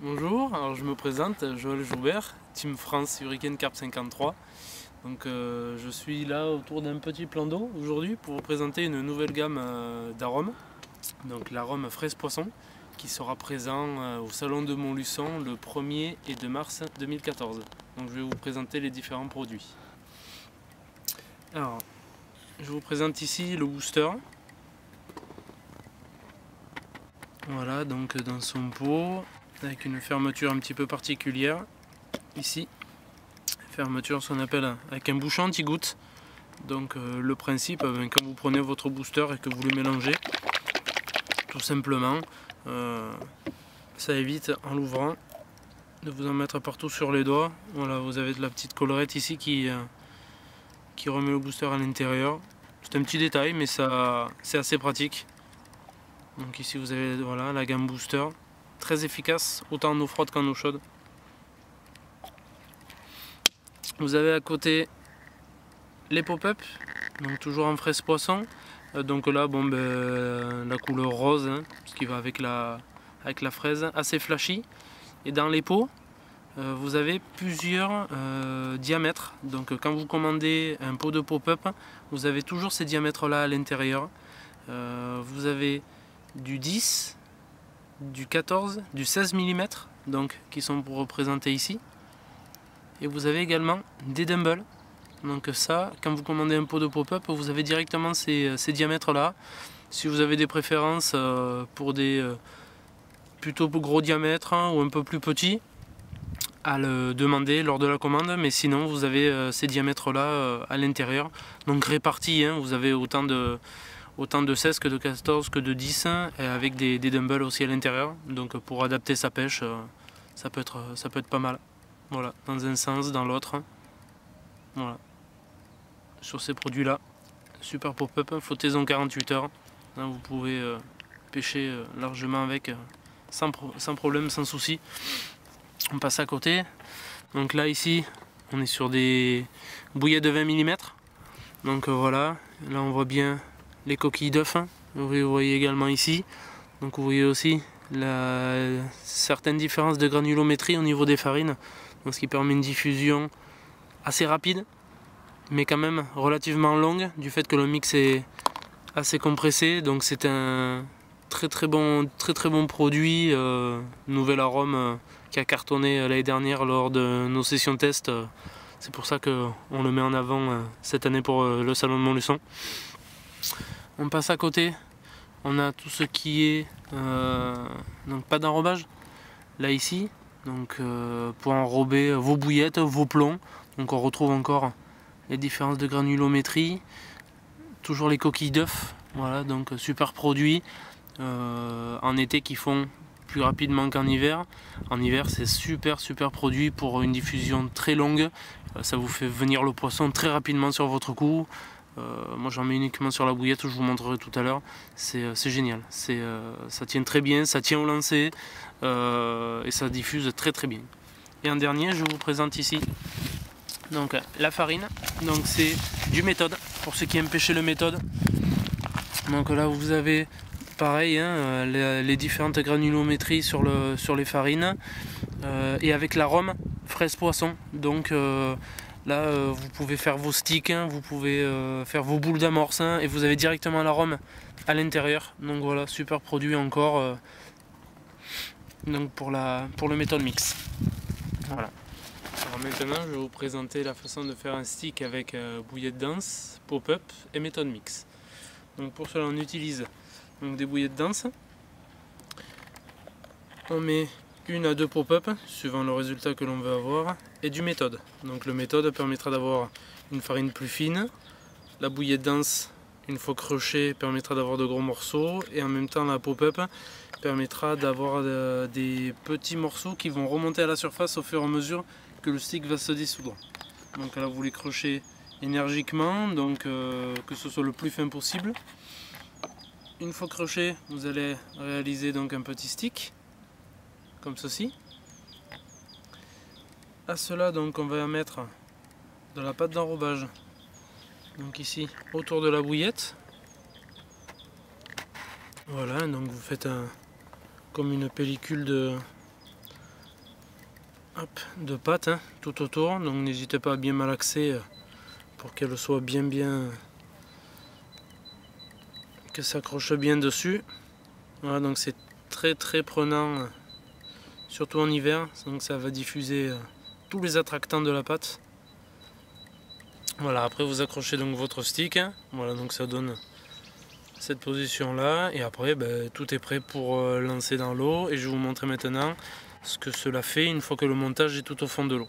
Bonjour, alors je me présente, Joël Joubert, Team France Hurricane Carp 53. Donc je suis là autour d'un petit plan d'eau aujourd'hui pour vous présenter une nouvelle gamme d'arômes. Donc l'arôme fraise poisson qui sera présent au salon de Montluçon le 1er et 2 mars 2014. Donc je vais vous présenter les différents produits. Alors je vous présente ici le booster. Voilà, donc dans son pot, avec une fermeture un petit peu particulière, ici, fermeture ce qu'on appelle avec un bouchon anti-goutte. Donc le principe, quand vous prenez votre booster et que vous le mélangez, tout simplement, ça évite en l'ouvrant de vous en mettre partout sur les doigts. Voilà, vous avez de la petite collerette ici qui remet le booster à l'intérieur. C'est un petit détail, mais c'est assez pratique. Donc ici vous avez voilà, la gamme booster, très efficace, autant en eau froide qu'en eau chaude. Vous avez à côté les pop-up, donc toujours en fraise poisson. Donc là, bon, la couleur rose, hein, ce qui va avec la fraise, assez flashy. Et dans les pots, vous avez plusieurs diamètres. Donc quand vous commandez un pot de pop-up, vous avez toujours ces diamètres là à l'intérieur. Vous avez du 10, du 14, du 16 mm, donc qui sont représentés ici. Et vous avez également des dumbbells. Donc ça, quand vous commandez un pot de pop-up, vous avez directement ces diamètres là. Si vous avez des préférences pour des plutôt gros diamètres hein, ou un peu plus petits, à le demander lors de la commande, mais sinon vous avez ces diamètres là à l'intérieur, donc répartis, hein, vous avez autant de 16 que de 14 que de 10 et avec des dumbbells aussi à l'intérieur, donc pour adapter sa pêche ça peut être pas mal. Voilà, dans un sens, dans l'autre. Voilà. Sur ces produits là, super pop-up, flottaison 48 heures, hein, vous pouvez pêcher largement avec sans problème, sans souci. On passe à côté, donc là ici on est sur des bouillets de 20 mm, donc voilà, là on voit bien les coquilles d'œufs, hein. Vous voyez également ici, donc vous voyez aussi certaines différences de granulométrie au niveau des farines, donc ce qui permet une diffusion assez rapide mais quand même relativement longue du fait que le mix est assez compressé, donc c'est un très bon produit, nouvel arôme qui a cartonné l'année dernière lors de nos sessions test. C'est pour ça qu'on le met en avant cette année pour le salon de Montluçon. On passe à côté, on a tout ce qui est donc pas d'enrobage là ici, donc pour enrober vos bouillettes, vos plombs. Donc on retrouve encore les différences de granulométrie, toujours les coquilles d'œufs, voilà, donc super produit en été qui font plus rapidement qu'en hiver. En hiver c'est super produit pour une diffusion très longue, ça vous fait venir le poisson très rapidement sur votre cou. Moi j'en mets uniquement sur la bouillette, je vous montrerai tout à l'heure, c'est génial, ça tient très bien, ça tient au lancer et ça diffuse très bien. Et en dernier je vous présente ici donc la farine, donc c'est du méthode pour ceux qui aiment pêcher le méthode. Donc là vous avez pareil hein, les différentes granulométries sur les farines et avec l'arôme fraise poisson. Donc là vous pouvez faire vos sticks, hein, vous pouvez faire vos boules d'amorce hein, et vous avez directement l'arôme à l'intérieur. Donc voilà, super produit encore donc pour le méthode mix. Voilà. Alors maintenant je vais vous présenter la façon de faire un stick avec bouillette dense, pop-up et méthode mix. Donc pour cela on utilise donc des bouillettes denses. On met 1 à 2 pop-up suivant le résultat que l'on veut avoir et du méthode. Donc le méthode permettra d'avoir une farine plus fine. La bouillette dense une fois crochée permettra d'avoir de gros morceaux et en même temps la pop-up permettra d'avoir des petits morceaux qui vont remonter à la surface au fur et à mesure que le stick va se dissoudre. Donc là vous les crochez énergiquement, donc que ce soit le plus fin possible. Une fois croché, vous allez réaliser donc un petit stick comme ceci. À cela donc on va mettre de la pâte d'enrobage, donc ici autour de la bouillette. Voilà, donc vous faites comme une pellicule hop, de pâte hein, tout autour, donc n'hésitez pas à bien malaxer pour qu'elle soit bien que ça accroche bien dessus. Voilà, donc c'est très prenant, surtout en hiver, donc ça va diffuser tous les attractants de la pâte. Voilà, après vous accrochez donc votre stick, hein. Voilà, donc ça donne cette position là, et après ben, tout est prêt pour lancer dans l'eau, et je vais vous montrer maintenant ce que cela fait une fois que le montage est tout au fond de l'eau.